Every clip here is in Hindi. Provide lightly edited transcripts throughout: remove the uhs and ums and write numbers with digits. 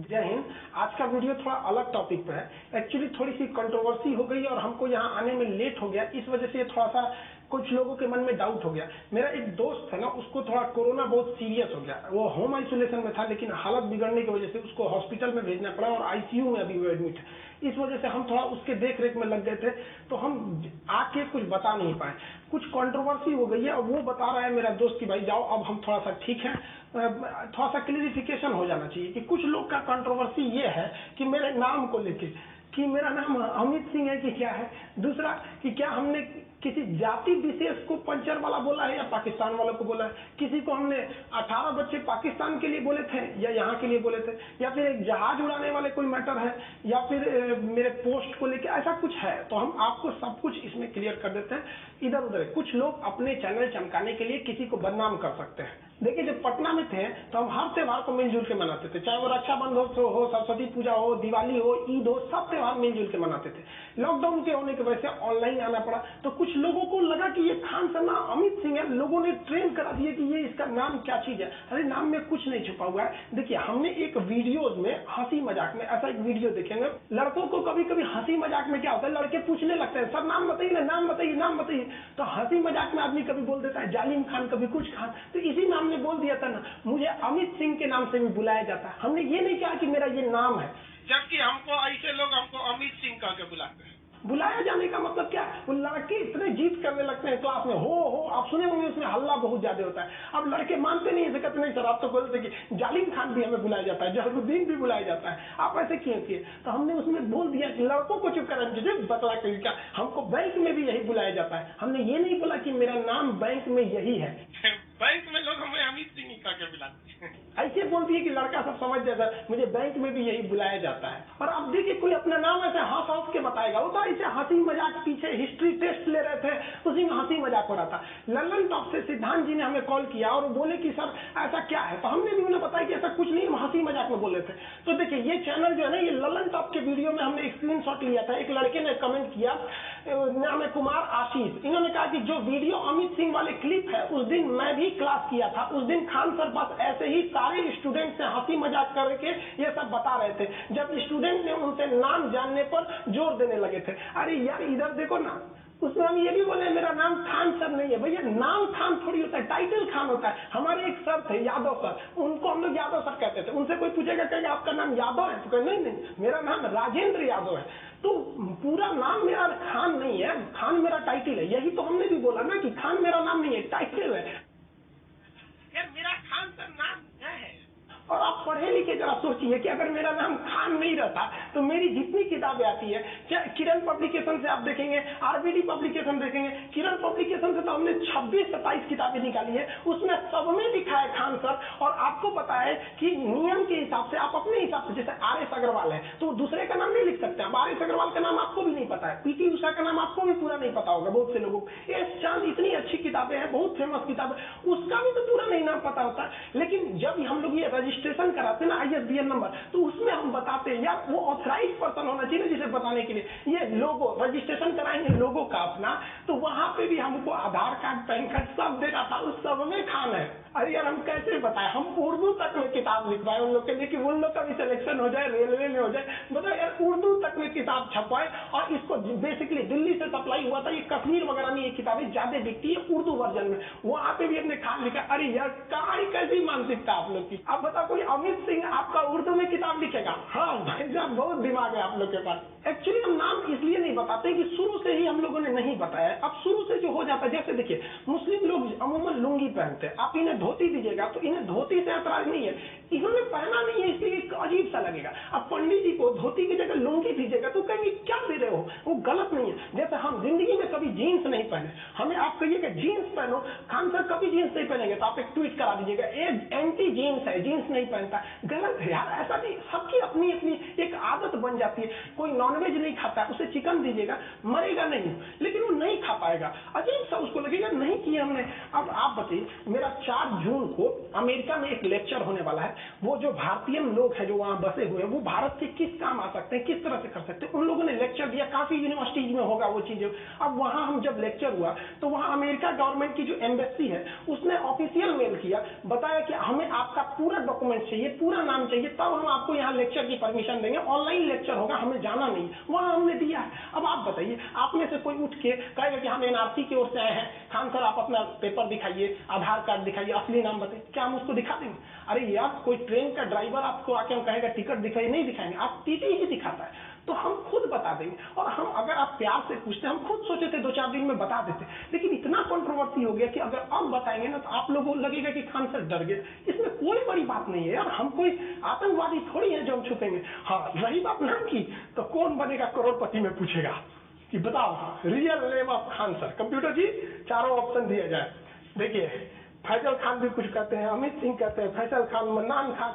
जय हिंद। आज का वीडियो थोड़ा अलग टॉपिक पे है। एक्चुअली थोड़ी सी कंट्रोवर्सी हो गई और हमको यहाँ आने में लेट हो गया, इस वजह से थोड़ा सा कुछ लोगों के मन में डाउट हो गया। मेरा एक दोस्त है ना, उसको थोड़ा कोरोना बहुत सीरियस हो गया। वो होम आइसोलेशन में था, लेकिन हालत बिगड़ने की वजह से उसको हॉस्पिटल में भेजना पड़ा और आईसीयू में अभी वो एडमिट है। इस वजह से हम थोड़ा उसके देख रेख में लग गए थे, तो हम आके कुछ बता नहीं पाए। कुछ कंट्रोवर्सी हो गई है और वो बता रहा है मेरा दोस्त कि भाई जाओ अब हम थोड़ा सा ठीक है। थोड़ा सा क्लियरिफिकेशन हो जाना चाहिए कि कुछ लोग का कंट्रोवर्सी ये है कि मेरे नाम को लेके कि मेरा नाम अमित सिंह है कि क्या है। दूसरा कि क्या हमने किसी जाति विशेष को पंचर वाला बोला है या पाकिस्तान वालों को बोला है। किसी को हमने 18 बच्चे पाकिस्तान के लिए बोले थे या यहाँ के लिए बोले थे, या फिर एक जहाज उड़ाने वाले कोई मैटर है, या फिर मेरे पोस्ट को लेकर ऐसा कुछ है। तो हम आपको सब कुछ इसमें क्लियर कर देते हैं। इधर उधर कुछ लोग अपने चैनल चमकाने के लिए किसी को बदनाम कर सकते हैं। देखिए, जब पटना में थे तो हम हर त्योहार को मिलजुल के मनाते थे, चाहे वो रक्षाबंधन हो, सरस्वती पूजा हो, दिवाली हो, ईद हो, सब त्योहार मिलजुल के मनाते थे। लॉकडाउन के होने की वजह से ऑनलाइन आना पड़ा, तो कुछ लोगों को लगा कि ये खान सर ना अमित सिंह है। लोगों ने ट्रेन करा दिया कि ये इसका नाम क्या चीज है। अरे नाम में कुछ नहीं छुपा हुआ है। देखिए, हमने एक वीडियोज में हंसी मजाक में ऐसा एक वीडियो देखेंगे। लड़कों को कभी कभी हंसी मजाक में क्या होता है, लड़के पूछने लगते हैं सर नाम बताइए ना, नाम बताइए, नाम बताइए। तो हंसी मजाक में आदमी कभी बोल देता है जालिम खान, कभी कुछ खान। तो इसी में हमने बोल दिया था ना, मुझे अमित सिंह के नाम से भी बुलाया जाता है। हमने ये नहीं कहा कि मेरा ये नाम है, जबकि हमको ऐसे लोग हमको अमित सिंह कह के बुलाते हैं। बुलाया जाने का मतलब क्या है, वो लड़के इतने जीत करने लगते हैं क्लास में, हो आप सुने होंगे, उसमें हल्ला बहुत ज्यादा होता है। अब लड़के मानते नहीं है, कहते नहीं सर आप तो बोलते कि जालिम खान भी हमें बुलाया जाता है, जहरुद्दीन भी बुलाया जाता है, आप ऐसे क्यों किए। तो हमने उसमें बोल दिया कि लड़कों को चुप कराने दीजिए, बतला कर क्या हमको बैंक में भी यही बुलाया जाता है। हमने ये नहीं बोला कि मेरा नाम बैंक में यही है। बैंक में लोग हमें अमित सिंह ही कह के बुलाते हैं। ऐसे बोल दिए कि लड़का सब समझ जाता है, मुझे बैंक में भी यही बुलाया जाता है। और अब देखिए, कोई अपना नाम ऐसे हंस हंस के बताएगा, वो तो ऐसे हंसी मजाक, पीछे हिस्ट्री टेस्ट ले रहे थे, उसी में हंसी मजाक हो रहा था। लल्लन टॉप से सिद्धांत जी ने हमें कॉल किया और वो बोले कि सर ऐसा क्या है, तो हमने भी उन्हें बताया कि ऐसा कुछ नहीं, हम हंसी मजाक में बोले थे। तो देखिए, ये चैनल जो है ना, ये लल्लन टॉप के वीडियो में हमने स्क्रीनशॉट लिया था। एक लड़के ने कमेंट किया, नाम है कुमार आशीष। इन्होंने कहा कि जो वीडियो अमित सिंह वाले क्लिप है, उस दिन मैं भी क्लास किया था। उस दिन खान सर बस ऐसे ही सारे स्टूडेंट से हंसी मजाक करके ये सब बता रहे थे, जब स्टूडेंट ने उनसे नाम जानने पर जोर देने लगे थे। अरे यार इधर देखो ना, उसमें हम ये भी बोले मेरा नाम खान सर नहीं है। भैया नाम खान थोड़ी होता है, टाइटल खान होता है। हमारे एक सर थे यादव सर, उनको हम लोग यादव सर कहते थे। उनसे कोई पूछेगा कहेगा आपका नाम यादव है, तो कहे नहीं मेरा नाम राजेंद्र यादव है। तो पूरा नाम मेरा खान नहीं है, खान मेरा टाइटल है। यही तो हमने भी बोला ना कि खान मेरा नाम नहीं है, टाइटल है। यार मेरा खान सर नाम क्या है। और आप पढ़े लिखे जरा सोचिए कि अगर मेरा नाम खान नहीं रहता तो मेरी जितनी किताबें आती है, चाहे किरण पब्लिकेशन से आप देखेंगे, आरबीडी पब्लिकेशन देखेंगे, किरण पब्लिकेशन से तो हमने 26-27 किताबें निकाली है, उसमें सब में लिखा है खान सर। और आपको पता है कि नियम के हिसाब से आप अपने हिसाब से, जैसे आर.एस. अग्रवाल है तो दूसरे का नाम नहीं लिख सकते। अब आर.एस. अग्रवाल का नाम आपको भी नहीं पता है, पीटी उषा का नाम आपको भी पूरा नहीं पता होगा बहुत से लोगों को। एस चांद, इतनी अच्छी किताबें हैं, बहुत फेमस किताब है, उसका भी तो पूरा नहीं नाम पता होता। लेकिन जब हम लोग ये रजिस्ट्रेशन कराते हैं ना ISBN नंबर, तो उसमें हम बताते हैं यार, वो ऑथराइज पर्सन होना चाहिए जिसे बताने के लिए। ये लोगो रजिस्ट्रेशन कराएंगे लोगो का अपना, तो वहां पे भी हमको आधार कार्ड, पैन कार्ड सब देना था, उस सब में खान है। अरे यार हम कैसे बताएं, हम उर्दू तक में किताब लिखवाए उन लोग के लिए कि उन लोग का भी सिलेक्शन हो जाए, रेलवे में हो जाए। बताओ यार, उर्दू तक में किताब छपवाए और इसको बेसिकली दिल्ली से सप्लाई हुआ था। ये कश्मीर वगैरह में ये किताबें ज्यादा बिकती है उर्दू वर्जन में, वहां पे भी अपने खान लिखा। अरे यार कहां कैसी मानसिकता आप लोग की। अब बताओ कोई अमित सिंह आपका उर्दू में किताब लिखेगा? हाँ भाई साहब, बहुत दिमाग है आप लोग के पास। एक्चुअली हम नाम इसलिए नहीं बताते कि शुरू से ही हम लोगों ने नहीं बताया। अब शुरू से जो हो जाता है, जैसे देखिए मुस्लिम लोग अमूमन लुंगी पहनते हैं, आप इन्हें धोती दीजिएगा तो इन्हें धोती से ऐतराज नहीं है, इन्होंने पहना नहीं है इसलिए एक अजीब सा लगेगा। अब पंडित जी को धोती की जगह लुंगी दीजिएगा तो कहेंगे क्या दे रहे हो, वो गलत नहीं है। जैसे हम जिंदगी में कभी जीन्स नहीं पहने, हमें आप कहिएगा जीन्स पहनो, खान सर कभी जीन्स नहीं पहनेंगे तो आप एक ट्वीट करा दीजिएगा ये एंटी जीन्स है, जीन्स नहीं पहनता। गलत है यार, ऐसा नहीं, सबकी अपनी अपनी एक आदत बन जाती है। कोई नॉनवेज नहीं खाता है, उसे चिकन दीजिएगा मरेगा नहीं, लेकिन वो नहीं खा पाएगा, अजीब सा उसको लगेगा नहीं किया हमने। अब आप बताइए, मेरा 4 जून को अमेरिका में एक लेक्चर होने वाला है। वो जो भारतीय लोग हैं जो वहां बसे हुए हैं, वो भारत के किस काम आ सकते हैं, किस तरह से कर सकते हैं, उन लोगों ने लेक्चर दिया। काफी यूनिवर्सिटीज में होगा वो चीजें। अब वहां हम जब लेक्चर हुआ तो वहां अमेरिका गवर्नमेंट की जो एम्बेसी है उसने ऑफिशियल मेल किया, बताया कि हमें आपका पूरा डॉक्यूमेंट चाहिए, पूरा नाम चाहिए, तब हम आपको यहाँ लेक्चर की परमिशन देंगे, ऑनलाइन लेक्चर होगा, हमें जाना नहीं। वहां हमने दिया है। अब आप बताइए, आप में से कोई उठ के कहेगा कि हम एनआरसी की ओर से आए हैं, खान सर आप अपना पेपर दिखाइए, आधार कार्ड दिखाइए, असली नाम बताइए, क्या हम उसको दिखा देंगे? अरे यार, कोई ट्रेन का ड्राइवर आपको आके हम कहेगा टिकट दिखाइए, नहीं दिखाएंगे, आप टीटी ही दिखाता है तो हम खुद बता देंगे। और हम अगर आप प्यार से पूछते, हम खुद सोचे थे 2-4 दिन में बता देते, लेकिन इतना कंट्रोवर्सी हो गया कि अगर अब बताएंगे ना तो आप लोगों को लगेगा कि खान सर डर गए। इसमें कोई बड़ी बात नहीं है यार, हम कोई आतंकवादी थोड़ी है जो हम छुपेंगे। हाँ, रही बात नाम की, तो कौन बनेगा करोड़पति में पूछेगा कि बताओ real name of Khan sir. Computer ji चारों ऑप्शन दिया जाए। देखिए, फैजल खान भी कुछ कहते हैं, अमित सिंह कहते हैं, फैसल खान, मन्नान खान।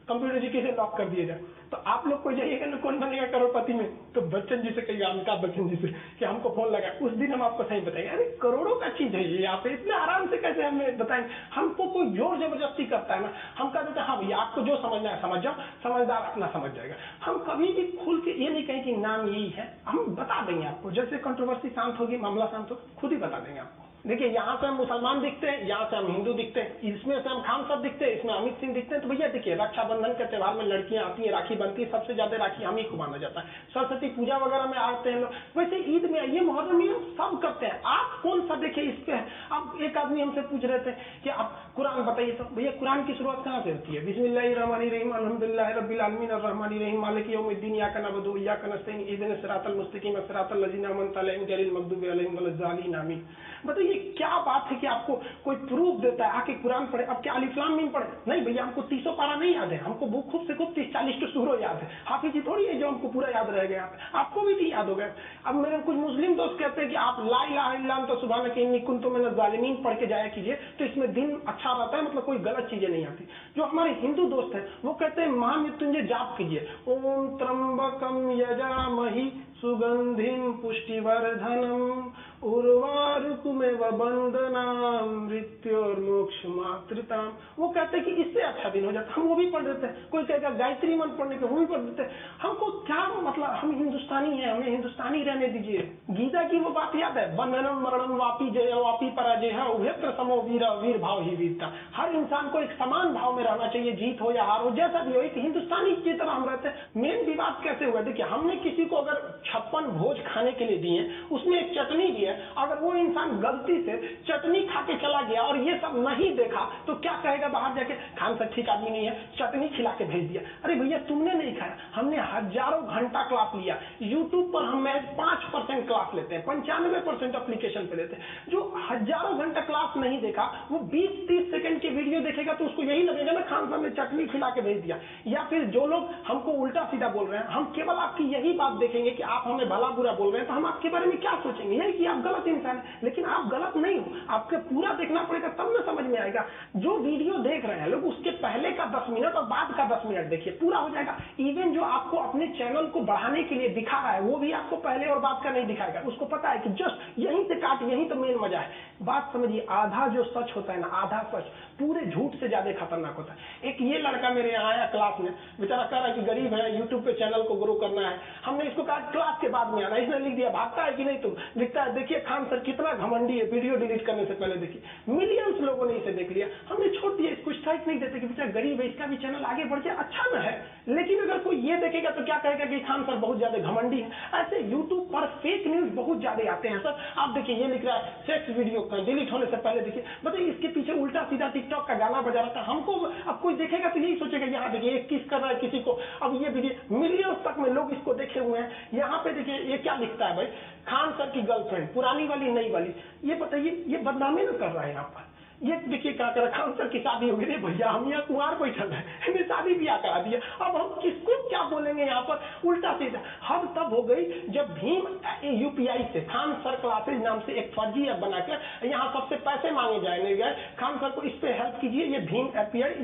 कंप्यूटर जी किसे लॉक कर दिए जाए? तो आप लोग को जाइएगा ना कौन बनेगा करोड़पति में, तो बच्चन जी से कहिएगा, अमिताभ बच्चन जी से कि हमको फोन लगा, उस दिन हम आपको सही बताएंगे। अरे करोड़ों का चीज है ये, यहाँ पे इतने आराम से कैसे हमें बताएंगे? हमको कोई जोर जबरदस्ती करता है ना, हम कह देते हैं हाँ भैया आपको जो समझना है समझ जाओ, समझदार अपना समझ जाएगा। हम कभी भी खुल के ये नहीं कहें कि नाम यही है, हम बता देंगे आपको। जैसे कंट्रोवर्सी शांत होगी, मामला शांत होगा, खुद ही बता देंगे आपको। देखिए, यहाँ से हम मुसलमान दिखते हैं, यहाँ से हम हिंदू दिखते हैं, इसमें से हम खान साहब दिखते हैं, इसमें अमित सिंह दिखते हैं। तो भैया देखिए, रक्षाबंधन के त्यौहार में लड़कियां आती हैं, राखी बनती है, सबसे ज्यादा राखी हम ही को माना जाता है। सरस्वती पूजा वगैरह में आते हैं लोग, वैसे ईद में आइए, मुहर्रम में सब करते हैं। आप कौन सा देखिए इस पे? अब एक आदमी हमसे पूछ रहे थे कि आप कुरान बताइए, तो भैया कुरान की शुरुआत कहाँ से होती है? बिस्मिल्लाहिर्रहमानिर्रहीम, अल्हम्दुलिल्लाहि रब्बिल आलमीन, अर्रहमानिर्रहीम, मालिक यौमिद्दीन, इय्याका नअबुदु व इय्याका नस्तईन, इहदिनस सिरातल मुस्तकीम, सिरातल लज़ीना अनअमता अलैहिम गैरिल मग़दूबि अलैहिम वलज़्ज़ालिन, आमीन। बताइए क्या बात है कि आपको कोई प्रूफ देता है आके कुरान पढ़े। अब क्या अलिफ लाम मीम पढ़े? नहीं भैया, हमको 30 पारा नहीं याद है, हमको खूब से खूब 30-40 तो सूरो याद है। हाफिज जी थोड़ी है जो हमको पूरा याद रह गया, आपको भी नहीं याद हो गया। अब मेरे कुछ मुस्लिम दोस्त कहते हैं कि आप ला इलाहा इल्ला अंता सुब्हानका इन्नी कुन्तु मिनज़ ज़ालिमीन पढ़ के जाया कीजिए, तो इसमें दिन अच्छा रहता है, मतलब कोई गलत चीजें नहीं आती। जो हमारे हिंदू दोस्त हैं वो कहते हैं महामृत्युंजय जाप कीजिए, ओम त्र्यंबकम यजामहि सुगंधिम पुष्टिवर्धनम उर्वारुकमेव बंदनाम मृत्योर्मोक्षमातृताम। वो कहते हैं कि इससे अच्छा दिन हो जाता, हम वो भी पढ़ देते हैं। कोई कहेगा गायत्री मंत्र पढ़ने के, वो भी पढ़ देते हैं। हमको क्या मतलब, हम हिंदुस्तानी हैं, हमें हिंदुस्तानी रहने दीजिए। गीता की वो बात याद है, बंधनम मरणम वापी जय वापी पराजय है, उभयत्र समो वीर, वीर भाव ही वीरता। हर इंसान को एक समान भाव में रहना चाहिए, जीत हो या हार हो, जैसा भी हो, एक हिंदुस्तानी की तरह हम रहते हैं। मेन विवाद कैसे हुआ? देखिए, हमने किसी को अगर 56 भोज खाने के लिए दिए, उसमें एक चटनी दी है, अगर वो इंसान गलती से चटनी खा के चला गया और ये सब नहीं देखा तो क्या कहेगा बाहर जाके? खान सर ठीक आदमी नहीं है, चटनी खिला के भेज दिया। अरे भैया तुमने नहीं खाया, हमने हजारों घंटा क्लास लिया। यूट्यूब पर हम 5% क्लास लेते हैं, 95% एप्लीकेशन पे लेते हैं। जो हजारों घंटा क्लास नहीं देखा, वो 20-30 सेकंड की वीडियो देखेगा तो उसको यही लगेगा ना खान साहब ने चटनी खिला के भेज दिया। या फिर जो लोग हमको उल्टा सीधा बोल रहे हैं, हम केवल आपकी यही बात देखेंगे कि आप हमें भला बुरा बोल रहे हैं, तो हम आपके बारे में क्या सोचेंगे? यही कि आप गलत इंसान है। लेकिन आप गलत नहीं हो, आपको पूरा देखना पड़ेगा, तब ना समझ में आएगा। जो वीडियो देख रहे हैं लोग, उसके पहले का 10 मिनट और बाद का 10 मिनट देखिए, पूरा हो जाएगा। इवन जो आपको अपने चैनल को बढ़ाने के लिए दिखा रहा है, वो भी आपको पहले और बाद का नहीं दिखाएगा। उसको पता है कि जस्ट यहीं से काट, यहीं तो मेन मजा है। बात समझिए, आधा जो सच होता है ना, आधा सच पूरे झूठ से ज्यादा खतरनाक होता है। एक ये लड़का मेरे यहाँ आया क्लास में, बेचारा कह रहा है कि गरीब है, यूट्यूब पे चैनल को ग्रो करना है। हमने इसको कहा क्लास के बाद में आना, इसने लिख दिया भागता है कि नहीं तुम, लिखता है देखिए खान सर कितना घमंडी है, वीडियो डिलीट करने से पहले देखिए। मिलियंस लोगों ने इसे देख लिया, हमने छोड़ दिया, इसको स्ट्राइक नहीं देते कि बेचारा गरीब है, इसका भी चैनल आगे बढ़ जाए, अच्छा न है। लेकिन अगर कोई ये देखेगा तो क्या कहेगा कि खान सर बहुत ज्यादा घमंडी है। ऐसे यूट्यूब पर फेक न्यूज बहुत ज्यादा आते हैं सर। आप देखिए, ये लिख रहा है सेक्स वीडियो डिलीट होने से पहले देखिए, बताइए इसके पीछे उल्टा सीधा टिकटॉक का गाना बजा रहा था। हमको अब कोई देखेगा तो यही सोचेगा यहाँ देखिए ये किस कर रहा है किसी को। अब ये वीडियो मिलियंस तक में लोग इसको देखे हुए हैं। यहाँ पे देखिए ये क्या लिखता है भाई, खान सर की गर्लफ्रेंड, पुरानी वाली नई वाली। ये बताइए ये बदनामी न कर रहा है यहाँ पर। ये देखिए क्या कर, खान सर की शादी हो गई, भैया हम यहाँ कुंवार बैठल है, इन्हें शादी ब्याह करा दिया। अब हम किसको क्या बोलेंगे यहाँ पर? उल्टा सीधा हद तब हो गई जब भीम यूपीआई से खान सर क्लासेज नाम से एक फर्जी ऐप बनाकर यहाँ सबसे पैसे मांगे जाने गए। खान सर को इस पे हेल्प कीजिए, ये भीम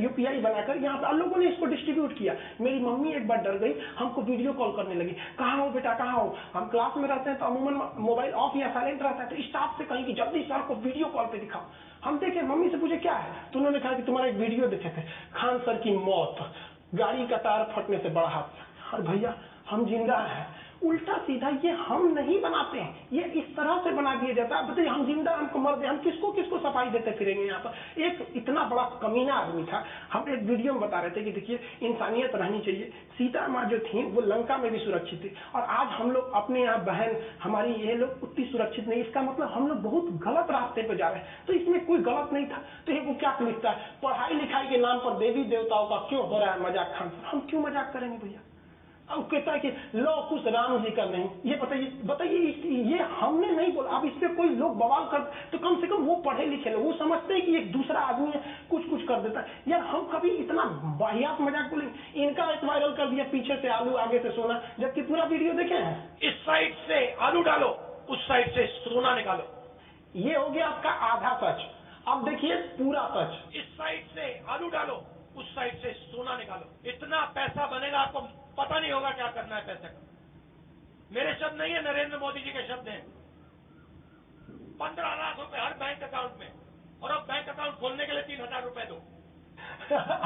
यूपीआई बनाकर यहाँ पर लोगों ने इसको डिस्ट्रीब्यूट किया। मेरी मम्मी एक बार डर गई, हमको वीडियो कॉल करने लगी, कहाँ हो बेटा कहाँ हो? हम क्लास में रहते हैं तो अमूमन मोबाइल ऑफ या साइलेंट रहता है, तो स्टाफ से कहीं कि जल्दी सर को वीडियो कॉल पे दिखाओ। हम देखे, मम्मी से पूछे क्या है, तो उन्होंने कहा कि तुम्हारा एक वीडियो देखे थे, खान सर की मौत, गाड़ी का टायर फटने से बड़ा हादसा। और भैया हम जिंदा हैं, उल्टा सीधा ये हम नहीं बनाते हैं, ये इस तरह से बना दिया जाता है। बताइए हम जिंदा, हमको मर गए, हम किसको किसको सफाई देते फिरेंगे यहाँ पर। एक इतना बड़ा कमीना आदमी था, हम एक वीडियो में बता रहे थे कि देखिए इंसानियत रहनी चाहिए। सीता माँ जो थी वो लंका में भी सुरक्षित थी, और आज हम लोग अपने यहाँ बहन हमारी ये लोग उतनी सुरक्षित नहीं। इसका मतलब हम लोग बहुत गलत रास्ते पे जा रहे हैं। तो इसमें कोई गलत नहीं था। तो ये वो क्या लिखता है, पढ़ाई लिखाई के नाम पर देवी देवताओं का क्यों हो रहा है मजाक। खान हम क्यों मजाक करेंगे भैया। अब कहता है कि लो कुछ राम जी का नहीं, ये बताइए ये हमने नहीं बोला। अब इस पे कोई लोग बवाल कर तो कम से कम वो पढ़े लिखे लोग, वो समझते हैं कि एक दूसरा आदमी है कुछ कर देता है। यार हम कभी इतना वाहियात मजाक बोलेंगे। इनका एक वायरल कर दिया, पीछे से आलू आगे से सोना, जबकि पूरा वीडियो देखे हैं। इस साइड से आलू डालो, उस साइड से सोना निकालो। ये हो गया आपका आधा सच। अब देखिए पूरा सच। इस साइड से आलू डालो, उस साइड से सोना निकालो। इतना पैसा बनेगा, आपको पता नहीं होगा क्या करना है पैसे का। मेरे शब्द नहीं है, नरेंद्र मोदी जी के शब्द हैं। 15 लाख रुपए हर बैंक अकाउंट में, और अब बैंक अकाउंट खोलने के लिए 3000 रुपए दो।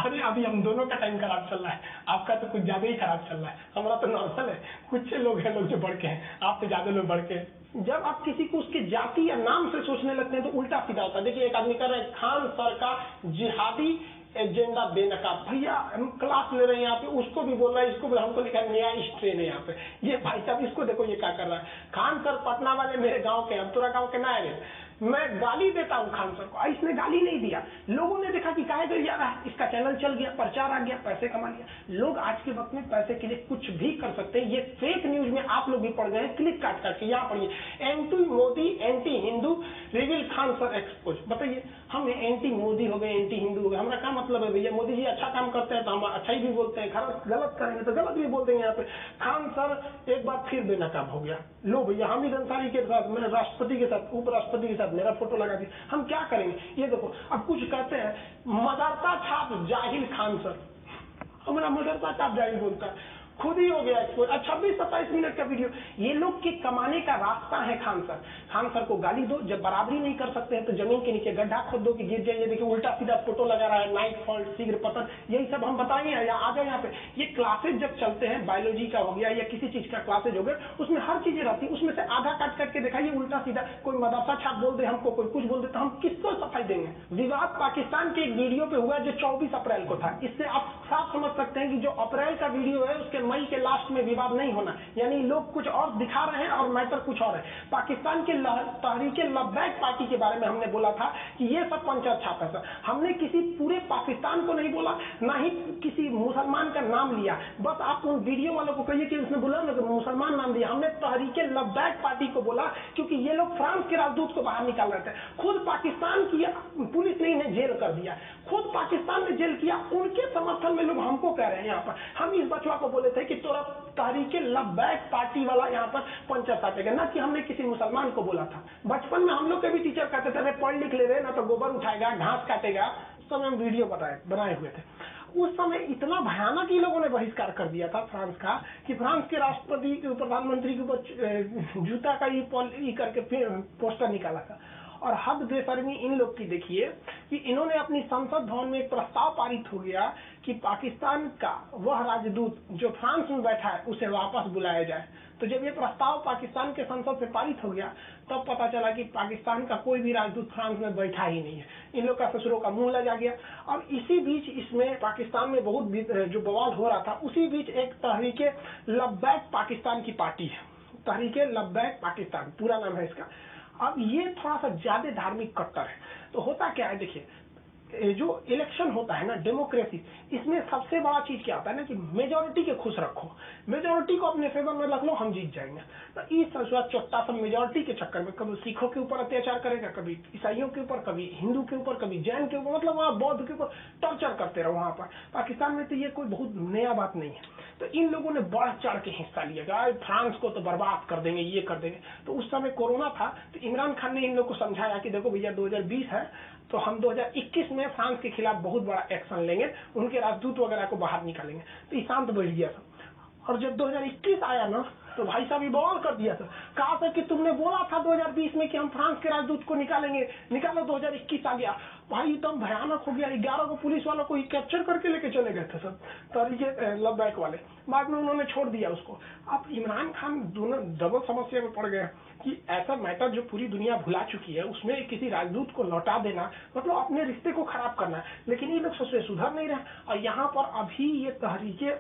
अरे अभी हम दोनों का टाइम खराब चल रहा है, आपका तो कुछ ज्यादा ही खराब चल रहा है। हमारा तो नॉर्मल है, कुछ लोग हैं लोग जो बढ़ के हैं, आपसे ज्यादा लोग बढ़ के हैं। जब आप किसी को उसके जाति या नाम से सोचने लगते हैं तो उल्टा सीधा होता है। देखिए एक आदमी कर रहे हैं खान सर का जिहादी एजेंडा बेनकाब। भैया हम क्लास ले रहे हैं यहाँ पे, उसको भी बोल रहा है, इसको भी, हमको लिखा है नया स्ट्रेन है यहाँ पे। ये भाई साहब इसको देखो ये क्या कर रहा है। खान सर पटना वाले मेरे गांव के, अब तोरा गांव के ना है, मैं गाली देता हूँ खान सर को। इसने गाली नहीं दिया, लोगों ने देखा कि काहे कर जा रहा है, इसका चैनल चल गया, प्रचार आ गया, पैसे कमा लिया। लोग आज के वक्त में पैसे के लिए कुछ भी कर सकते हैं। ये फेक न्यूज में आप लोग भी पढ़ गए हैं, क्लिक काट के यहाँ पढ़िए, anti Modi anti Hindu रिविल Khan sir expose. बताइए हम एंटी मोदी हो गए, एंटी हिंदू हो गए, हमारा क्या मतलब है भैया। मोदी जी अच्छा काम करते हैं तो हम अच्छा ही भी बोलते हैं, गलत करेंगे तो गलत भी बोल देंगे। यहाँ पे खान सर एक बार फिर बेनकाब हो गया। लो भैया हामिद अंसारी के साथ, मेरे राष्ट्रपति के साथ, उपराष्ट्रपति के साथ मेरा फोटो लगा दिया, हम क्या करेंगे। ये देखो अब कुछ कहते हैं मदरसा छाप जाहिल खान सर, हमारा मदरसा छाप जाहिल बोलता है, खुद ही हो गया एक्सपोज। 26-27 मिनट का वीडियो। ये लोग के कमाने का रास्ता है खान सर। खान सर को गाली दो, जब बराबरी नहीं कर सकते हैं तो जमीन के नीचे गड्ढा खोद दो कि गिर जाइए। देखिए उल्टा सीधा फोटो लगा रहा है, नाइट फॉल्ट, शीघ्र पतन, यही सब हम बताएंगे। या आ जाए यहाँ पे, ये क्लासेज जब चलते हैं, बायोलॉजी का हो गया या किसी चीज का क्लासेज हो गया, उसमें हर चीजें रहती है, उसमें से आधा काट करके दिखाइए उल्टा सीधा। कोई मदरसा छाप बोल दे हमको, कोई कुछ बोल दे, तो हम किसको सफाई देंगे। विवाद पाकिस्तान के एक वीडियो पे हुआ जो 24 अप्रैल को था। इससे आप साफ समझ सकते हैं कि जो अप्रैल का वीडियो है उसके मई के लास्ट में विवाद नहीं होना, यानी लोग कुछ और दिखा रहे हैं और मैटर कुछ और है। पाकिस्तान के तहरीके लब्बैक पार्टी के बारे में हमने बोला था कि ये सब पंचर छाप है सर। हमने किसी पूरे पाकिस्तान को नहीं बोला, ना ही किसी मुसलमान का नाम लिया। बस आप उन वीडियो वालों को कहिए कि उसने बोला ना कि मुसलमान नाम दिया। हमने तहरीके लब्बैक पार्टी को बोला क्योंकि ये लोग फ्रांस के राजदूत को बाहर निकाल रहे थे। खुद पाकिस्तान की पुलिस ने इन्हें जेल कर दिया, खुद पाकिस्तान ने जेल किया। उनके समर्थन में लोग हमको कह रहे हैं यहाँ पर। हम इस बचवा को बोले थे कि तोरा तहरीके लब्बैक पार्टी वाला यहाँ पर पंचर साटेगा, ना कि हमने किसी मुसलमान को बोला था। बचपन में हम लोग के भी टीचर कहते थे पढ़ लिख ले रहे ना तो गोबर उठाएगा, घास काटेगा। उस समय हम वीडियो बनाए हुए थे। उस समय इतना भयानक ही लोगों ने बहिष्कार कर दिया था फ्रांस का कि फ्रांस के राष्ट्रपति प्रधानमंत्री के ऊपर जूता का ये करके फिर पोस्टर निकाला था। और हद बेशर्मी इन लोग की देखिए कि इन्होंने अपनी संसद भवन में एक प्रस्ताव पारित हो गया कि पाकिस्तान का वह राजदूत जो फ्रांस में बैठा है उसे वापस बुलाया जाए। तो जब ये प्रस्ताव पाकिस्तान के संसद से पारित हो गया तब पता चला कि पाकिस्तान का कोई भी राजदूत फ्रांस में बैठा ही नहीं है। इन लोग का ससुरों का मुंह लगा गया। अब इसी बीच इसमें पाकिस्तान में बहुत जो बवाल हो रहा था, उसी बीच एक तहरीके लब्बैक पाकिस्तान की पार्टी है, तहरीके लब्बैक पाकिस्तान पूरा नाम है इसका। अब ये थोड़ा सा ज्यादा धार्मिक कट्टर है। तो होता क्या है, देखिए जो इलेक्शन होता है ना, डेमोक्रेसी, इसमें सबसे बड़ा चीज क्या होता है ना कि मेजोरिटी के खुश रखो, मेजोरिटी को अपने फेवर में रख लो, हम जीत जाएंगे। तो इस चोट्टा सब मेजोरिटी के चक्कर में कभी सिखों के ऊपर अत्याचार करेगा, कभी ईसाइयों के ऊपर, कभी हिंदू के ऊपर, कभी जैन के ऊपर, मतलब वहाँ बौद्ध के ऊपर टॉर्चर करते रहो। वहां पर पाकिस्तान में तो ये कोई बहुत नया बात नहीं है। तो इन लोगों ने बढ़ चढ़ के हिस्सा लिया, फ्रांस को तो बर्बाद कर देंगे, ये कर देंगे। तो उस समय कोरोना था तो इमरान खान ने इन लोग को समझाया कि देखो भैया 2020 है तो हम 2021 में फ्रांस के खिलाफ बहुत बड़ा एक्शन लेंगे, उनके राजदूत वगैरह को बाहर निकालेंगे। तो ये शांत बैठ गया था। और जब 2021 आया ना तो भाई साहब ये बवाल कर दिया सर, कहा सर कि तुमने बोला था 2020 में कि हम फ्रांस के राजदूत को निकालेंगे, निकालो 2021 आ गया। भाई एकदम भयानक हो गया, 11 को पुलिस वालों को कैप्चर करके लेके चले गए थे सर, तरीके लब्बैक वाले, बाद में उन्होंने छोड़ दिया उसको। अब इमरान खान दोनों डबल समस्या में पड़ गए कि ऐसा मैटर जो पूरी दुनिया भुला चुकी है उसमें किसी राजदूत को लौटा देना मतलब अपने रिश्ते को खराब करना है, लेकिन ये लोग सबसे सुधर नहीं रहे। और यहाँ पर अभी ये तहरीके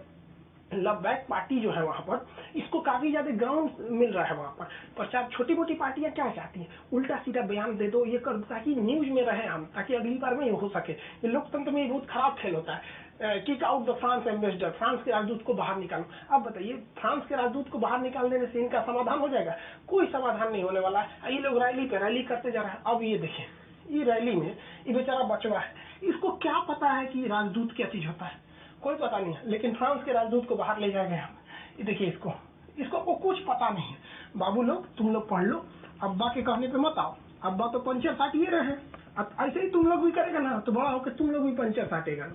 लब्बैक पार्टी जो है वहां पर इसको काफी ज्यादा ग्राउंड मिल रहा है वहां पर प्रचार। छोटी मोटी पार्टियां क्या चाहती हैं, उल्टा सीधा बयान दे दो, ये कर, ताकि न्यूज में रहे हम, ताकि अगली बार में ये हो सके। ये लोकतंत्र में बहुत खराब खेल होता है, kick out the France ambassador, France के राजदूत को बाहर निकालो। अब बताइए फ्रांस के राजदूत को बाहर निकालने से इनका समाधान हो जाएगा? कोई समाधान नहीं होने वाला है। ये लोग रैली पे रैली करते जा रहे हैं। अब ये देखिए, ये रैली में ये बेचारा बचवा है, इसको क्या पता है कि राजदूत क्या चीज होता है, कोई पता नहीं है, लेकिन फ्रांस के राजदूत को बाहर ले जाएंगे हम। ये देखिए इसको को कुछ पता नहीं है। बाबू लोग तुम लोग पढ़ लो, अब्बा के कहने पे मत आओ, अब्बा तो पंचर साटिए रहे हैं, अब ऐसे ही तुम लोग भी करेगा ना तो बड़ा होकर तुम लोग भी पंचर साटेगा।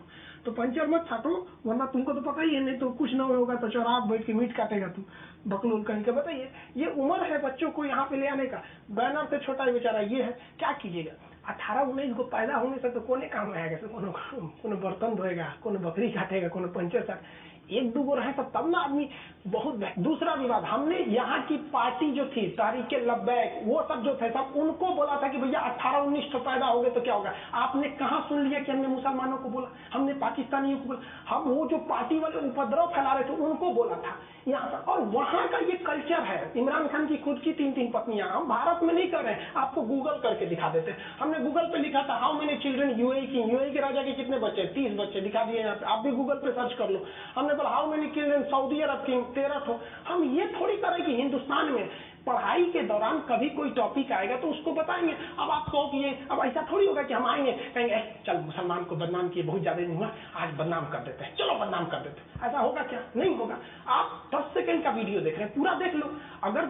तो पंचर मत साटो, वरना तुमको तो पता ही है, नहीं तो कुछ ना होगा तो चौराहा बैठ के मीट काटेगा तू, बकलोल कहीं के। बताइए ये उम्र है बच्चों को यहाँ पे ले आने का, बैनर से छोटा ही बेचारा ये है, क्या कीजिएगा। 18-19 को पैदा होने से तो कोने काम में आएगा, कोनो बर्तन धोएगा, कोनो बकरी काटेगा, कोनो पंचर साट, एक दो गो रहे तब ना आदमी बहुत। दूसरा विवाद, हमने यहाँ की पार्टी जो थी तहरीके लब्बैक वो सब जो थे सब उनको बोला था कि भैया 18-19 तो पैदा हो गए तो क्या होगा। आपने कहाँ सुन लिया कि हमने मुसलमानों को बोला, हमने पाकिस्तानियों को बोला, हम वो जो पार्टी वाले उपद्रव फैला रहे थे उनको बोला था यहाँ पर। और वहाँ का ये कल्चर है, इमरान खान की खुद की 3-3 पत्नियां, हम भारत में नहीं कर रहे हैं, आपको गूगल करके दिखा देते। हमने गूगल पे लिखा था हाउ मेनी चिल्ड्रन यूएई के राजा के कितने बच्चे, 30 बच्चे दिखा दिए यहाँ पे, आप भी गूगल पे सर्च कर लो। हमने बोला how many children Saudi Arab king 13 ठो। हम ये थोड़ी करें कि हिंदुस्तान में पढ़ाई के दौरान कभी कोई टॉपिक आएगा तो उसको बताएंगे। अब आप कहो कि ये अब ऐसा थोड़ी होगा कि हम आएंगे कहेंगे चल मुसलमान को बदनाम किए बहुत ज्यादा नहीं हुआ, आज बदनाम कर देते हैं, चलो बदनाम कर देते हैं। ऐसा होगा क्या? नहीं होगा। आप 10 सेकंड का वीडियो देख रहे हैं, पूरा देख लो। अगर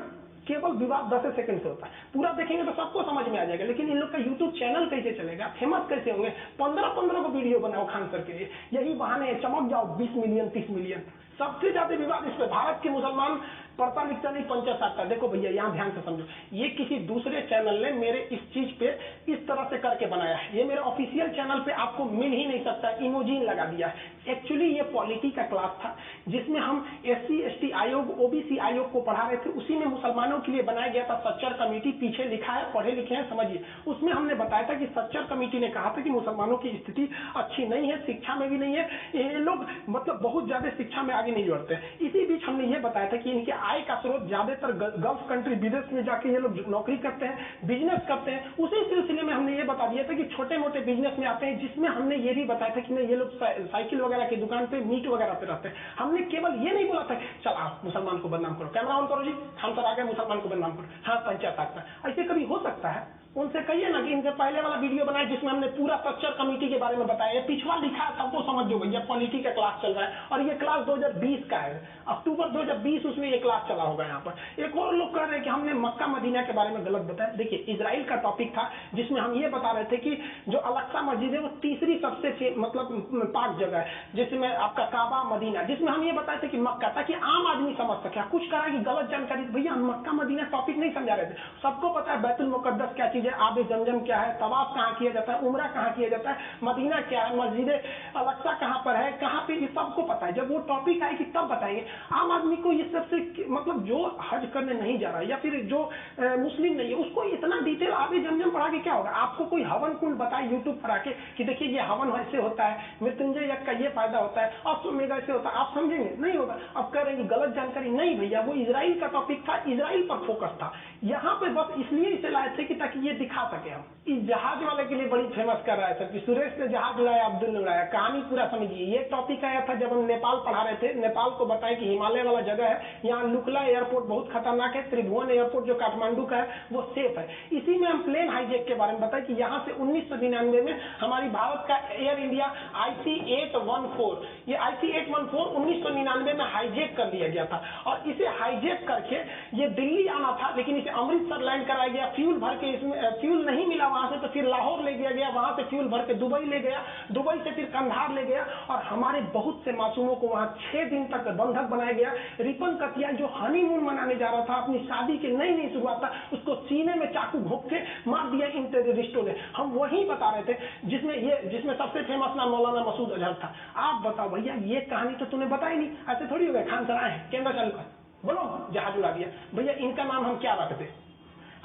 केवल विवाद 10 सेकंड से होता है, पूरा देखेंगे तो सबको समझ में आ जाएगा। लेकिन इन लोग का यूट्यूब चैनल कैसे चलेगा, फेमस कैसे होंगे? 15-15 को वीडियो बनाओ खान सर के लिए, यही बहाने चमक जाओ 20 मिलियन 30 मिलियन। सबसे ज्यादा विवाद इस पे, भारत के मुसलमान पढ़ता लिखता नहीं पंचर साटता। देखो भैया यहाँ ध्यान से समझो, ये किसी दूसरे चैनल ने मेरे इस चीज पे इस तरह से करके बनाया है, ये मेरे ऑफिशियल चैनल पे आपको मिल ही नहीं सकता, इमोजीन लगा दिया है। एक्चुअली ये पॉलिटी का क्लास था जिसमें हम SC ST आयोग OBC आयोग को पढ़ा रहे थे, उसी में मुसलमानों के लिए बनाया गया था सच्चर कमेटी। पीछे लिखा है, पढ़े लिखे हैं, समझिए। उसमें हमने बताया था कि सच्चर कमेटी ने कहा था कि मुसलमानों की स्थिति अच्छी नहीं है, शिक्षा में भी नहीं है, ये लोग मतलब बहुत ज्यादा शिक्षा में आगे नहीं बढ़ते। इसी बीच हमने ये बताया था कि इनके आय का स्रोत ज्यादातर गल्फ कंट्री विदेश में जाके ये लोग नौकरी करते हैं, बिजनेस करते हैं। उसी सिलसिले में हमने ये बता दिया था कि छोटे मोटे बिजनेस में आते हैं, जिसमें हमने ये भी बताया था कि नहीं ये लोग साइकिल वगैरह की दुकान पे, मीट वगैरह पे रहते हैं। हमने केवल ये नहीं बोला था चल आप मुसलमान को बदनाम करो, कैमरा ऑन करो जी, हम सर आ गए, मुसलमान को बदनाम करो, हाँ पंचायत आता। ऐसे कभी हो सकता है? उनसे कहिए ना कि इनसे पहले वाला वीडियो बनाए जिसमें हमने पूरा स्ट्रक्चर कमेटी के बारे में बताया, पिछवा लिखा है, सबको समझ जो भैया पॉलिटी का क्लास चल रहा है। और ये क्लास 2020 का है, अक्टूबर 2020 उसमें ये क्लास चला होगा। यहाँ पर एक और लोग कह रहे हैं कि हमने मक्का मदीना के बारे में गलत बताया। देखिए इजराइल का टॉपिक था जिसमें हम ये बता रहे थे कि जो अल-अक्सा मस्जिद है वो तीसरी सबसे मतलब पाक जगह है, जिसमें आपका काबा मदीना, जिसमें हम ये बताए थे कि मक्का, ताकि आम आदमी समझ सके। कुछ करा कि गलत जानकारी, भैया हम मक्का मदीना टॉपिक नहीं समझा रहे थे, सबको पता है बैतुल मुकद्दस क्या चीज है, आबे जमजम क्या है, तवाफ कहाँ किया जाता है, उम्रा कहाँ किया जाता है, मदीना क्या है, मस्जिद अल-अक्सा कहाँ पर है, कहाँ पे, ये सबको पता है। जब वो टॉपिक आएगी तब बताएंगे। आम आदमी को ये सबसे मतलब जो हज करने नहीं जा रहा है या फिर जो मुस्लिम नहीं है उसको इतना डिटेल आबे जमजम पढ़ा के क्या होगा? आपको कोई हवन कुंड बताए यूट्यूब पर आके कि देखिए ये हवन ऐसे होता है, मृत्युंजय यज्ञ का ये फायदा होता है, अश्वमेध ऐसे होता है, आप समझेंगे? नहीं होगा। अब कह रहे हैं गलत जानकारी। नहीं भैया, वो इजराइल का टॉपिक था, इजराइल पर फोकस था। यहाँ पे बस इसलिए इसे लाए थे कि ताकि ये दिखा सके हम। इस जहाज वाले के लिए बड़ी फेमस कर रहा है सर कि सुरेश ने जहाज उड़ाया, अब्दुल ने उड़ाया। कहानी पूरा समझिए। ये टॉपिक आया था जब हम नेपाल पढ़ा रहे थे, नेपाल को बताया कि हिमालय वाला जगह है, यहाँ लुकला एयरपोर्ट बहुत खतरनाक है, त्रिभुवन एयरपोर्ट जो काठमांडू का है वो सेफ है। इसी में हम प्लेन हाईजैक के बारे में बताया कि यहाँ से 1999 में हमारी भारत का एयर इंडिया IC-814, ये IC-814 1999 में हाईजैक कर लिया गया था। और इसे हाईजैक करके ये दिल्ली आना था, लेकिन इसे अमृतसर लैंड कराया गया, फ्यूल भर के इसमें फ्यूल नहीं मिला वहां से तो फिर लाहौर ले गया, वहां से फ्यूल भर के दुबई ले गया, दुबई से फिर कंधार ले गया, और हमारे बहुत से मासूमों को वहां 6 दिन तक बंधक बनाया गया। रिपन कतियाल जो हनीमून मनाने जा रहा था, अपनी शादी की नई नई शुरुआत था, उसको सीने में चाकू घोंप के मार दिया इन टेररिस्टों ने। हम वही बता रहे थे जिसमें सबसे फेमस नाम मौलाना मसूद अजहर था। आप बताओ भैया, ये कहानी तो तूने बताई नहीं, ऐसे थोड़ी हो गए खान सराय है कैमरा चालू कर बोलो जहाज उड़ा दिया। भैया इनका नाम हम क्या रखते?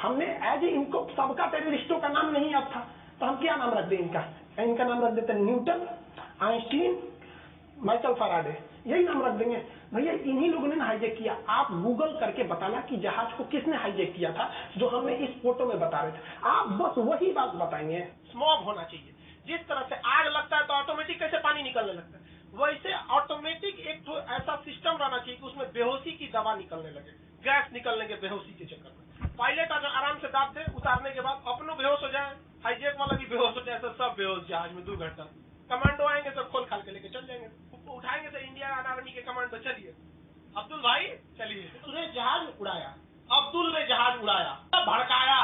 हमने एज इनको सबका टेररिस्टों का नाम नहीं याद था, तो हम क्या नाम रख दें इनका नाम रख देते न्यूटन, आइंस्टीन, माइकल फैराडे, यही नाम रख देंगे। भैया इन्हीं लोगों ने हाईजैक किया। आप गूगल करके बताना कि जहाज को किसने हाईजैक किया था, जो हमने इस फोटो में बता रहे थे। आप बस वही बात बताएंगे। स्मॉग होना चाहिए, जिस तरह से आग लगता है तो ऑटोमेटिक कैसे पानी निकलने लगता है, वैसे ऑटोमेटिक एक तो ऐसा सिस्टम रहना चाहिए कि उसमें बेहोशी की दवा निकलने लगे, गैस निकलने के बेहोशी के चक्कर में। पायलट अगर आराम से दाब दे, उतारने के बाद अपनों बेहोश हो जाए, हाईजेक वाला भी बेहोश हो जाए, तो सब बेहोश जहाज में दुर्घटना। कमांडो आएंगे तो खोल खाल के लेके चल जाएंगे, उठाएंगे तो इंडियन आर्मी के कमांडो, चलिए अब्दुल भाई चलिए। तूने जहाज उड़ाया, अब्दुल ने जहाज उड़ाया, भड़काया।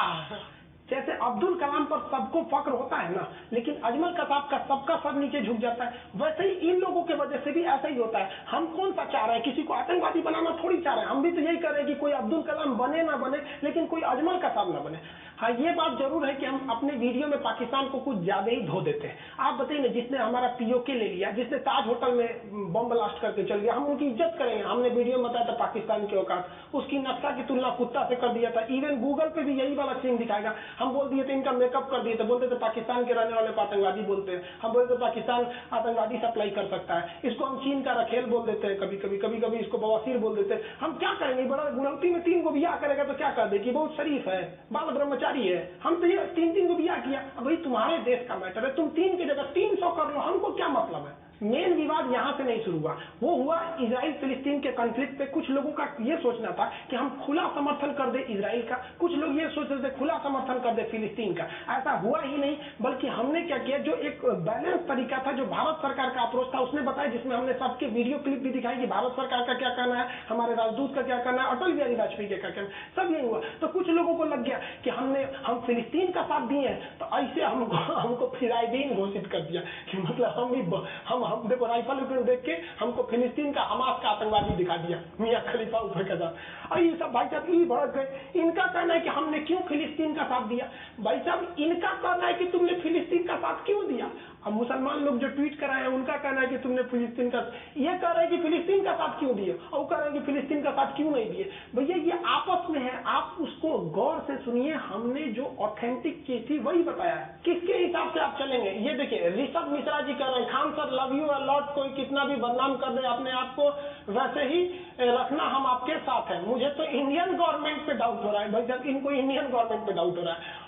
जैसे अब्दुल कलाम पर सबको फक्र होता है ना, लेकिन अजमल कसाब का सबका सर नीचे झुक जाता है, वैसे ही इन लोगों के वजह से भी ऐसा ही होता है। हम कौन सा चाह रहे हैं? किसी को आतंकवादी बनाना थोड़ी चाह रहे हैं। हम भी तो यही कर रहे हैं कि कोई अब्दुल कलाम बने ना बने, लेकिन कोई अजमल कसाब ना बने। हाँ, ये बात जरूर है कि हम अपने वीडियो में पाकिस्तान को कुछ ज्यादा ही धो देते हैं। आप बताइए ना, जिसने हमारा पीओके ले लिया, जिसने ताज होटल में बम ब्लास्ट करके चल गया, हम उनकी इज्जत करेंगे। हमने वीडियो में बताया था पाकिस्तान के औकात, उसकी नक्शा की तुलना कुत्ता से कर दिया था। इवन गूगल पे भी यही वाला सीन दिखाएगा। हम बोल दिए थे, इनका मेकअप कर दिए थे, बोलते थे पाकिस्तान के रहने वाले को आतंकवादी बोलते हैं। हम बोलते पाकिस्तान आतंकवादी सप्लाई कर सकता है, इसको हम चीन का रखेल बोल देते हैं, कभी कभी इसको बवासीर बोल देते हैं। हम क्या करेंगे? बड़ा गुणवती में 3 को बियाह करेगा तो क्या कर दे कि बहुत शरीफ है, बाल ब्रह्मचारी है। हम तो ये 3 को बियाह किया। अब भाई तुम्हारे देश का मैटर है, तुम 3 की जगह 300 कर लो, हमको क्या मतलब है? मेन विवाद यहां से नहीं शुरू हुआ, वो हुआ इजराइल फिलिस्तीन के कॉन्फ्लिक्ट पे। कुछ लोगों का ये सोचना था कि हम खुला समर्थन कर दे इजराइल का, कुछ लोग ये सोच रहे थे खुला समर्थन कर दे फिलिस्तीन का। ऐसा हुआ ही नहीं, बल्कि हमने क्या किया, जो एक बैलेंस तरीका था, जो भारत सरकार का अप्रोच था, उसने बताया, जिसमें हमने सबके वीडियो क्लिप भी दिखाई कि भारत सरकार का क्या कहना है, हमारे राजदूत का क्या कहना है, अटल बिहारी वाजपेयी का क्या कहना है, सब यही हुआ। तो कुछ लोगों को लग गया कि हम फिलिस्तीन का साथ दिए हैं, तो ऐसे हमको फिराइदीन घोषित कर दिया कि मतलब हम देखो राइफल देख के हमको फिलिस्तीन का हमास का आतंकवादी दिखा दिया, मियां खलीफा ऊपर का साथ। और ये सब भाई साहब ये भड़क गए। इनका कहना है कि हमने क्यों फिलिस्तीन का साथ दिया। भाई साहब इनका कहना है कि तुमने फिलिस्तीन का साथ क्यों दिया। अब मुसलमान लोग जो ट्वीट कराए हैं, उनका कहना है कि तुमने फिलिस्तीन का, ये कह रहे हैं कि फिलिस्तीन का साथ क्यों दिए, और कह रहे हैं कि फिलिस्तीन का साथ क्यों नहीं दिए। भैया ये आपस में है, आप उसको गौर से सुनिए। हमने जो ऑथेंटिक चीज थी वही बताया है। किसके हिसाब से आप चलेंगे? ये देखिए ऋषभ मिश्रा जी कह रहे हैं, Khan sir love you a lot, कोई कितना भी बदनाम कर दे अपने आप को, वैसे ही रखना, हम आपके साथ हैं। मुझे तो इंडियन गवर्नमेंट पे डाउट हो रहा है भाई साहब, इनको इंडियन गवर्नमेंट पे डाउट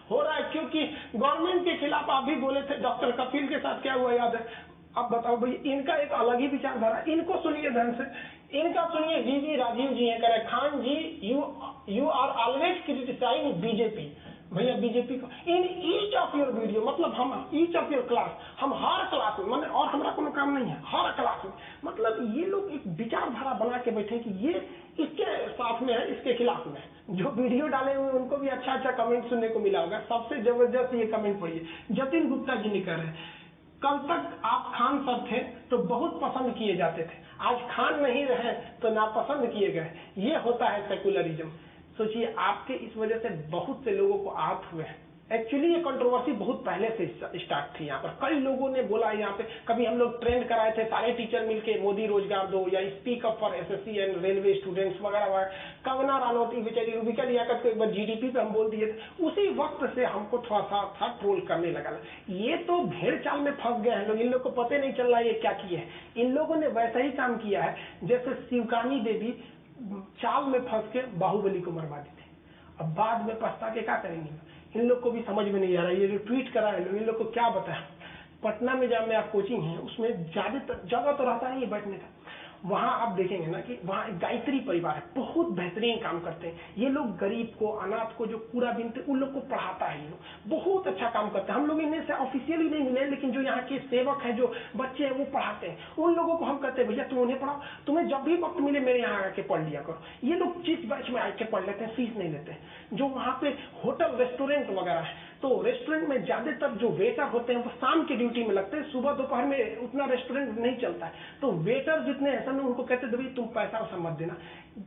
हो रहा है क्योंकि गवर्नमेंट के खिलाफ आप भी बोले थे। डॉक्टर कपिल के साथ क्या हुआ याद है? अब बताओ भाई, इनका एक अलग ही विचारधारा, इनको सुनिए ध्यान से, इनका सुनिए। जी राजीव जी है, कह रहे Khan ji you are always criticising BJP. भैया बीजेपी को in each of your video, मतलब हम ईच ऑफ योर क्लास, हम हर क्लास में, मतलब और हमारा कोनो काम नहीं है, हर क्लास में, मतलब ये लोग एक विचारधारा बना के बैठे कि ये इसके साथ में है, इसके खिलाफ में। जो वीडियो डाले हुए उनको भी अच्छा कमेंट सुनने को मिला होगा। सबसे जबरदस्त ये कमेंट पढ़िए, जतिन गुप्ता जी ने कह रहे हैं, कल तक आप खान सर थे तो बहुत पसंद किए जाते थे, आज खान नहीं रहे तो नापसंद किए गए। ये होता है सेकुलरिज्म। सोचिए, आपके इस वजह से बहुत से लोगों को आहत हुए हैं। एक्चुअली ये कंट्रोवर्सी बहुत पहले से स्टार्ट थी। यहाँ पर कई लोगों ने बोला, यहाँ पे कभी हम लोग ट्रेंड कराए थे, सारे टीचर मिलके मोदी रोजगार दो, या speak up for SSC and railway students वगैरह वगैरह। कंगना रनौत बेचारी रूबिका लियाकत को एक बार जीडीपी पे हम बोल दिए थे। उसी वक्त से हमको थोड़ा सा ट्रोल करने लगा। ये तो भेड़ चाल में फंस गए हैं लोग, इन लोग को पता नहीं चल रहा है ये क्या किया है। इन लोगों ने वैसा ही काम किया है जैसे शिवकानी देवी चाल में फंस के बाहुबली को मरवा दी थी। अब बाद में पछता के क्या करेंगे, इन लोग को भी समझ में नहीं आ रहा है। ये जो ट्वीट करा है लोग, इन लोग को क्या बताया। पटना में जब मेरा कोचिंग है, उसमें ज्यादातर जगह तो रहता नहीं है बैठने का, वहाँ आप देखेंगे ना कि वहाँ एक गायत्री परिवार है, बहुत बेहतरीन काम करते हैं ये लोग। गरीब को, अनाथ को जो कूड़ा बीनते उन लोग को पढ़ाता है ये लोग, बहुत अच्छा काम करते हैं। हम लोग इन्हें से ऑफिशियली नहीं मिले, लेकिन जो यहाँ के सेवक हैं, जो बच्चे हैं वो पढ़ाते हैं। उन लोगों को हम कहते हैं भैया तुम उन्हें पढ़ाओ, तुम्हें जब भी वक्त मिले मेरे यहाँ आके पढ़ लिया करो। ये लोग जिस बैच में आके पढ़ लेते हैं, फीस नहीं लेते हैं। जो वहाँ पे होटल रेस्टोरेंट वगैरह है, तो रेस्टोरेंट में ज्यादातर जो वेटर होते हैं वो शाम की ड्यूटी में लगते हैं, सुबह दोपहर में उतना रेस्टोरेंट नहीं चलता है। तो वेटर जितने हैं सब उनको कहते हैं भाई तुम पैसा वैसा मत देना,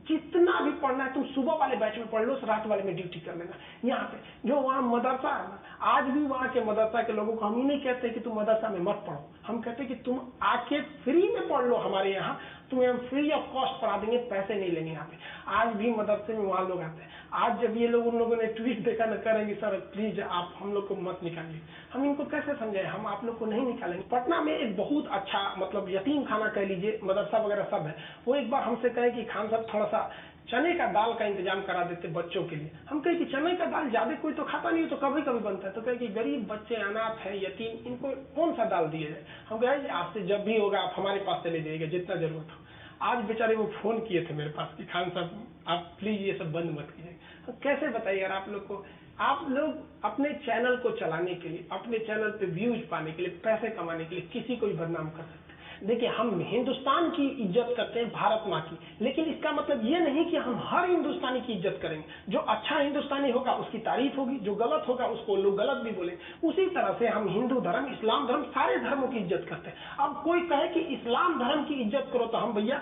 जितना भी पढ़ना है तुम सुबह वाले बैच में पढ़ लो, रात वाले में ड्यूटी कर लेना। यहाँ पे जो वहाँ मदरसा है ना, आज भी वहाँ के मदरसा के लोगों को हम ही नहीं कहते कि तुम मदरसा में मत पढ़ो, हम कहते हैं कि तुम आके फ्री में पढ़ लो हमारे यहाँ, तुम्हें हम फ्री ऑफ कॉस्ट पढ़ा देंगे, पैसे नहीं लेंगे यहाँ पे। आज भी मदरसे में वहाँ लोग आते हैं। आज जब ये लोग, उन लोगों ने ट्वीट देखा न करेंगे सर प्लीज आप हम लोग को मत निकालिए, हम इनको कैसे समझाएं, हम आप लोग को नहीं निकालेंगे। पटना में एक बहुत अच्छा मतलब यतीम खाना कह लीजिए, मदरसा वगैरह सब है। वो एक बार हमसे कहे कि खान साहब थोड़ा सा चने का दाल का इंतजाम करा देते बच्चों के लिए। हम कहे कि चने का दाल ज्यादा कोई तो खाता नहीं है, तो कभी कभी बनता है। तो कहे कि गरीब बच्चे, अनाथ है, यतीम, इनको कौन सा दाल दिया जाए। हम कहे आपसे जब भी होगा आप हमारे पास चले जाइएगा जितना जरूरत हो। आज बेचारे वो फोन किए थे मेरे पास कि खान साहब आप प्लीज ये सब बंद मत कीजिए। तो कैसे बताइए यार आप लोग को, आप लोग अपने चैनल को चलाने के लिए, अपने चैनल पे व्यूज पाने के लिए, पैसे कमाने के लिए किसी को भी बदनाम कर सकते हैं। देखिए हम हिंदुस्तान की इज्जत करते हैं, भारत माँ की, लेकिन इसका मतलब ये नहीं कि हम हर हिंदुस्तानी की इज्जत करेंगे। जो अच्छा हिंदुस्तानी होगा उसकी तारीफ होगी, जो गलत होगा उसको लोग गलत भी बोलेंगे। उसी तरह से हम हिंदू धर्म, इस्लाम धर्म, सारे धर्मों की इज्जत करते हैं। अब कोई कहे कि इस्लाम धर्म की इज्जत करो, तो हम भैया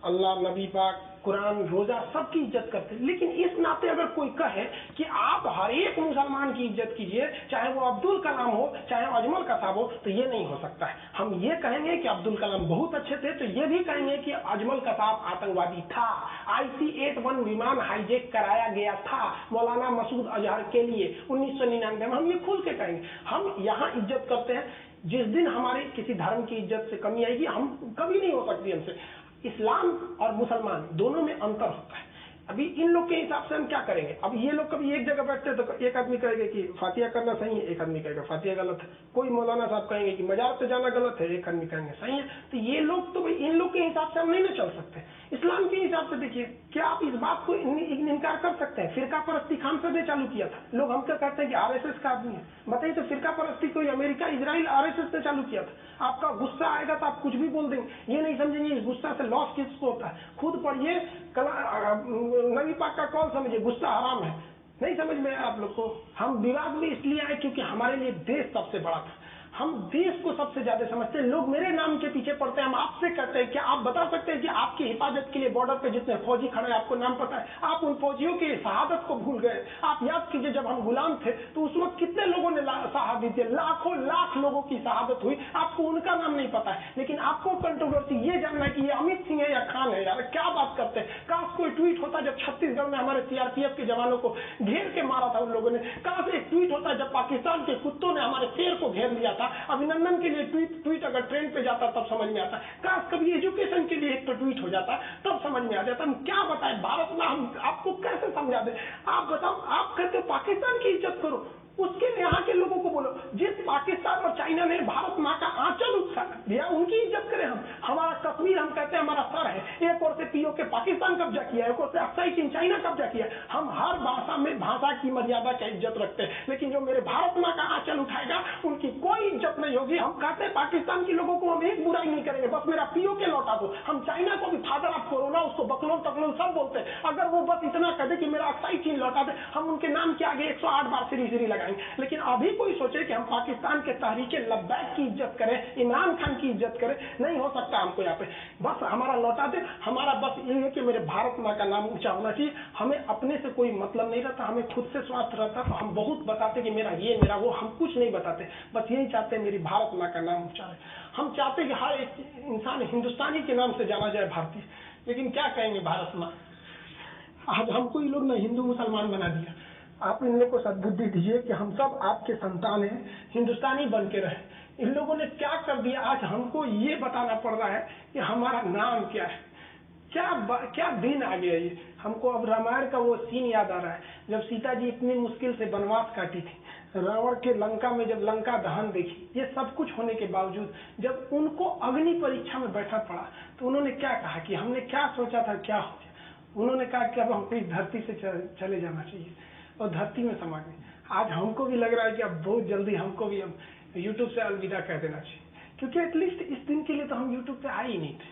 अल्लाह, नबी पाक, कुरान, रोजा सबकी इज्जत करते हैं। लेकिन इस नाते अगर कोई कहे कि आप हर एक मुसलमान की इज्जत कीजिए, चाहे वो अब्दुल कलाम हो, चाहे अजमल कसाब हो, तो ये नहीं हो सकता है। हम ये कहेंगे कि अब्दुल कलाम बहुत अच्छे थे, तो ये भी कहेंगे कि अजमल कसाब आतंकवादी था, IC-81 विमान हाईजैक कराया गया था मौलाना मसूद अजहर के लिए 1999 में। हम ये खुल के कहेंगे। हम यहाँ इज्जत करते हैं। जिस दिन हमारे किसी धर्म की इज्जत से कमी आएगी, हम कभी नहीं हो सकती हमसे। इस्लाम और मुसलमान दोनों में अंतर होता है। अभी इन लोग के हिसाब से हम क्या करेंगे, अब ये लोग कभी एक जगह बैठते हैं तो एक आदमी कहेगा कि फातिहा करना सही है, एक आदमी कहेगा फातिहा गलत है। कोई मौलाना साहब कहेंगे कि मजार पे जाना गलत है, एक आदमी कहेंगे सही है। तो ये लोग, तो इन लोग के हिसाब से हम नहीं ना चल सकते। इस्लाम के हिसाब से देखिए, क्या आप इस बात को इनकार कर सकते हैं? फिरका परस्ती खान साहब ने चालू किया था। लोग हम क्या कहते हैं कि RSS का आदमी है। बताइए तो फिरका परस्ती कोई अमेरिका, इजराइल, RSS ने चालू किया था। आपका गुस्सा आएगा तो आप कुछ भी बोल देंगे, ये नहीं समझेंगे इस गुस्सा से लॉस किसको होता है। खुद पढ़िए, नबी पाक का कौल समझिए, गुस्सा हराम है। नहीं समझ में आप लोग को। हम विवाद में इसलिए आए क्योंकि हमारे लिए देश सबसे बड़ा था। हम देश को सबसे ज्यादा समझते हैं। लोग मेरे नाम के पीछे पड़ते हैं। हम आपसे कहते हैं, क्या आप बता सकते हैं कि आपकी हिफाजत के लिए बॉर्डर पे जितने फौजी खड़े हैं, आपको नाम पता है? आप उन फौजियों की शहादत को भूल गए। आप याद कीजिए, जब हम गुलाम थे तो उस वक्त कितने लोगों ने शहादत दी, लाखों लाख लोगों की शहादत हुई, आपको उनका नाम नहीं पता है। लेकिन आपको कंट्रोवर्सी ये जानना है कि ये अमित सिंह है या खान है। यार क्या बात करते हैं। काश कोई ट्वीट होता जब छत्तीसगढ़ में हमारे CRPF के जवानों को घेर के मारा था उन लोगों ने। काश एक ट्वीट होता जब पाकिस्तान के कुत्तों ने हमारे शेर को घेर लिया था। अभिनंदन के लिए ट्वीट अगर ट्रेंड पे जाता तब समझ में आता। काश कभी एजुकेशन के लिए एक तो ट्वीट हो जाता तब समझ में आ जाता। हम क्या बताएं भारत में, हम आपको कैसे समझा दें? आप बताओ, आप कहते हो पाकिस्तान की इज्जत करो, उसके यहाँ के लोगों को बोलो जिस पाकिस्तान और चाइना ने भारत माँ का आंचल उठा दिया, उनकी इज्जत करें। हम हमारा कश्मीर, हम कहते हैं हमारा सर है। एक और से POK पाकिस्तान कब्जा किया, एक और से अक्साई चीन चाइना कब्जा किया। हम हर भाषा में भाषा की मर्यादा का इज्जत रखते हैं, लेकिन जो मेरे भारत माँ का आंचल उठाएगा उनकी कोई इज्जत नहीं होगी। हम कहते हैं पाकिस्तान के लोगों को हम एक बुराई नहीं करेंगे, बस मेरा POK लौटा दो। हम चाइना को भी फादर ऑफ कोरोना, उसको बकलोल तकलोल सब बोलते हैं। अगर वो बस इतना कह दे कि मेरा अक्साई चीन लौटा दे, हम उनके नाम के आगे 108 बार श्री लगाएंगे। लेकिन अभी कोई सोचे कि हम पाकिस्तान के तहरीके लब्बैक की इज्जत करें, इमरान खान की इज्जत करें, नहीं हो सकता हमको यहाँ पे। बस हमारा लौटा दे। हमारा बस ये है कि मेरे भारत माँ का नाम ऊंचा होना चाहिए। हमें अपने से कोई मतलब नहीं रहता, हमें खुद से स्वार्थ रहता। तो हम बहुत बताते कि मेरा ये, मेरा वो, हम कुछ नहीं बताते। बस यही चाहते हैं मेरी भारत माँ का नाम ऊंचा रहे। हम चाहते कि हर एक इंसान हिंदुस्तानी के नाम से जाना जाए, भारतीय। लेकिन क्या कहेंगे भारत माँ, आज हमको ये लोग ना हिंदू मुसलमान बना दिया। आप इन लोगों को सद्बुद्धि दीजिए कि हम सब आपके संतान हैं, हिंदुस्तानी बन के रहे। इन लोगों ने क्या कर दिया, आज हमको ये बताना पड़ रहा है कि हमारा नाम क्या है। क्या दिन आ गया ये। हमको अब रामायण का वो सीन याद आ रहा है, जब सीता जी इतनी मुश्किल से वनवास काटी थी। रावण के लंका में जब लंका दहन देखी, ये सब कुछ होने के बावजूद जब उनको अग्नि परीक्षा में बैठना पड़ा तो उन्होंने क्या कहा कि हमने क्या सोचा था क्या हो गया। उन्होंने कहा कि अब हमको इस धरती से चले जाना चाहिए और धरती में समा गए। आज हमको भी लग रहा है कि अब बहुत जल्दी हमको भी अब यूट्यूब से अलविदा कह देना चाहिए, क्योंकि एटलीस्ट इस दिन के लिए तो हम यूट्यूब पे आए ही नहीं थे।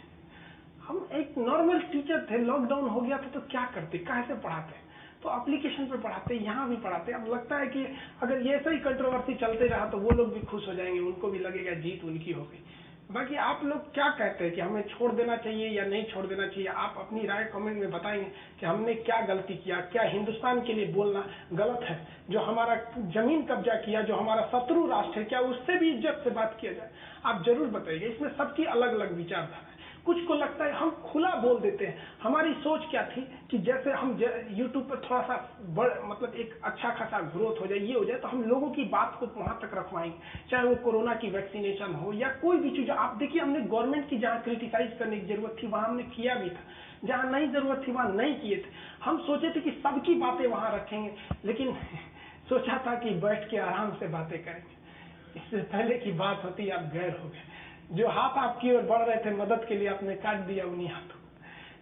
हम एक नॉर्मल टीचर थे, लॉकडाउन हो गया था तो क्या करते, कैसे पढ़ाते, तो एप्लीकेशन पे पढ़ाते, यहाँ भी पढ़ाते। अब लगता है कि अगर ये ऐसा ही कंट्रोवर्सी चलते रहा तो वो लोग भी खुश हो जाएंगे, उनको भी लगेगा जीत उनकी हो गई। बाकी आप लोग क्या कहते हैं कि हमें छोड़ देना चाहिए या नहीं छोड़ देना चाहिए? आप अपनी राय कमेंट में बताएंगे कि हमने क्या गलती किया, क्या हिंदुस्तान के लिए बोलना गलत है, जो हमारा जमीन कब्जा किया, जो हमारा शत्रु राष्ट्र है, क्या उससे भी इज्जत से बात किया जाए? आप जरूर बताइए। इसमें सबकी अलग अलग विचारधारा है। कुछ को लगता है हम खुला बोल देते हैं। हमारी सोच क्या थी कि जैसे हम यूट्यूब पर थोड़ा सा मतलब एक अच्छा खासा ग्रोथ हो जाए, ये हो जाए, तो हम लोगों की बात को वहां तक रखवाएंगे, चाहे वो कोरोना की वैक्सीनेशन हो या कोई भी चीज। आप देखिए, हमने गवर्नमेंट की जहाँ क्रिटिसाइज करने की जरूरत थी वहां हमने किया भी था, जहाँ नहीं जरूरत थी वहां नहीं किए थे। हम सोचे थे कि सबकी बातें वहां रखेंगे, लेकिन सोचा था कि बैठ के आराम से बातें करेंगे। इससे पहले की बात होती आप गैर हो गए। जो हाथ आपकी ओर बढ़ रहे थे मदद के लिए, आपने काट दिया उन्हीं हाथों।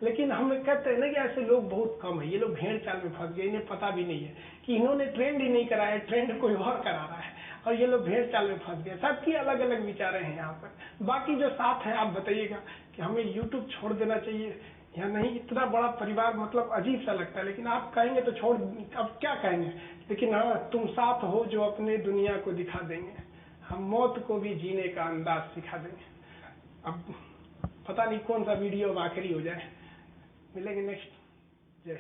लेकिन हम कहते हैं ना कि ऐसे लोग बहुत कम है। ये लोग भेड़ चाल में फंस गए, इन्हें पता भी नहीं है कि इन्होंने ट्रेंड ही नहीं कराया, ट्रेंड कोई और करा रहा है, और ये लोग भेड़ चाल में फंस गए। सबकी अलग अलग विचारें हैं यहाँ पर। बाकी जो साथ है आप बताइएगा कि हमें यूट्यूब छोड़ देना चाहिए या नहीं। इतना बड़ा परिवार मतलब अजीब सा लगता है, लेकिन आप कहेंगे तो छोड़, अब क्या कहेंगे। लेकिन हाँ, तुम साथ हो जो अपने दुनिया को दिखा देंगे, हम मौत को भी जीने का अंदाज सिखा देंगे। अब पता नहीं कौन सा वीडियो अब आखिरी हो जाए। मिलेंगे नेक्स्ट। जय